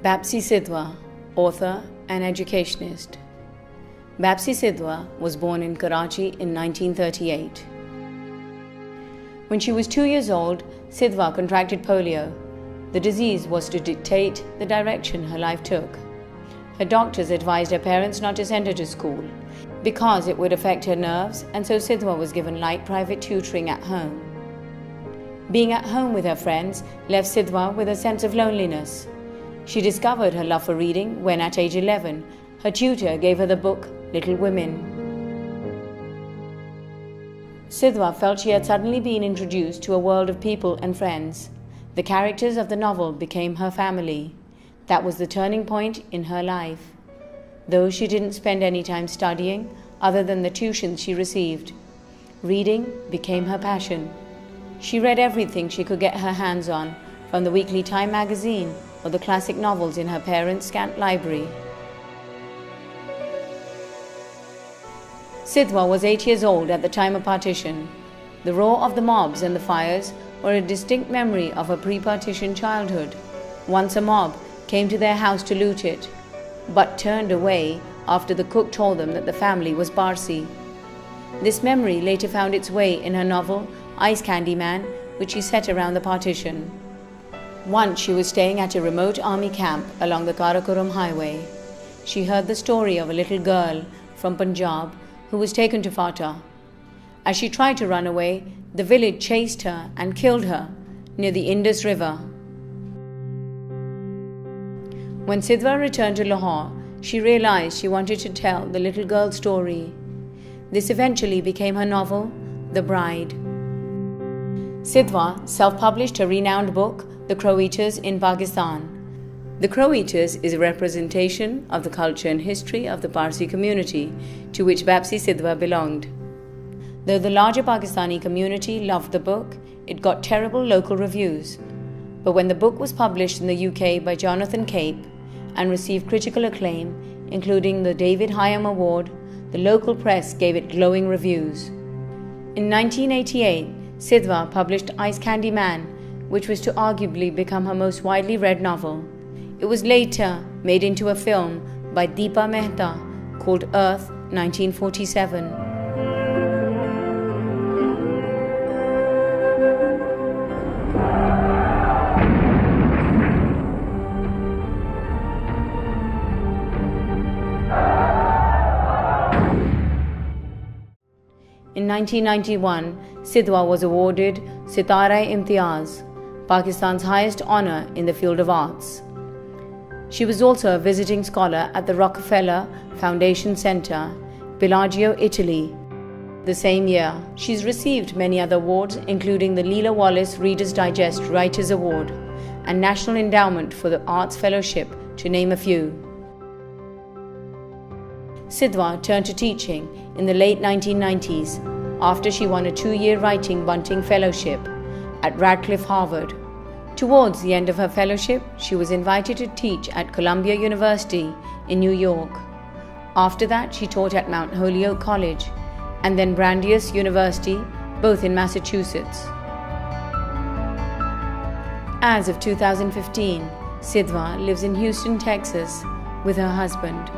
Bapsi Sidhwa, author and educationist. Bapsi Sidhwa was born in Karachi in 1938. When she was 2 years old, Sidhwa contracted polio. The disease was to dictate the direction her life took. Her doctors advised her parents not to send her to school because it would affect her nerves, and so Sidhwa was given light private tutoring at home. Being at home with her friends left Sidhwa with a sense of loneliness. She discovered her love for reading when, at age 11, her tutor gave her the book Little Women. Sidhwa felt she had suddenly been introduced to a world of people and friends. The characters of the novel became her family. That was the turning point in her life. Though she didn't spend any time studying other than the tuitions she received, reading became her passion. She read everything she could get her hands on, from the weekly Time magazine or the classic novels in her parents' scant library. Sidhwa was 8 years old at the time of partition. The roar of the mobs and the fires were a distinct memory of her pre-partition childhood. Once a mob came to their house to loot it, but turned away after the cook told them that the family was Parsi. This memory later found its way in her novel Ice Candy Man, which she set around the partition. Once she was staying at a remote army camp along the Karakoram highway. She heard the story of a little girl from Punjab who was taken to Fatah. As she tried to run away, the village chased her and killed her near the Indus River. When Sidhwa returned to Lahore, she realized she wanted to tell the little girl's story. This eventually became her novel, The Bride. Sidhwa self-published her renowned book, The Crow Eaters in Pakistan. The Crow Eaters is a representation of the culture and history of the Parsi community to which Bapsi Sidhwa belonged. Though the larger Pakistani community loved the book, it got terrible local reviews. But when the book was published in the UK by Jonathan Cape and received critical acclaim, including the David Hyam Award, the local press gave it glowing reviews. In 1988, Sidhwa published Ice Candy Man, which was to arguably become her most widely read novel. It was later made into a film by Deepa Mehta called Earth 1947. In 1991, Sidhwa was awarded Sitara-e-Imtiaz, Pakistan's highest honor in the field of arts. She was also a visiting scholar at the Rockefeller Foundation Center, Bellagio, Italy. The same year, she's received many other awards, including the Leela Wallace Reader's Digest Writers Award and National Endowment for the Arts Fellowship, to name a few. Sidhwa turned to teaching in the late 1990s after she won a 2-year Writing Bunting Fellowship at Radcliffe, Harvard. Towards the end of her fellowship, she was invited to teach at Columbia University in New York. After that, she taught at Mount Holyoke College and then Brandeis University, both in Massachusetts. As of 2015, Sidhwa lives in Houston, Texas with her husband.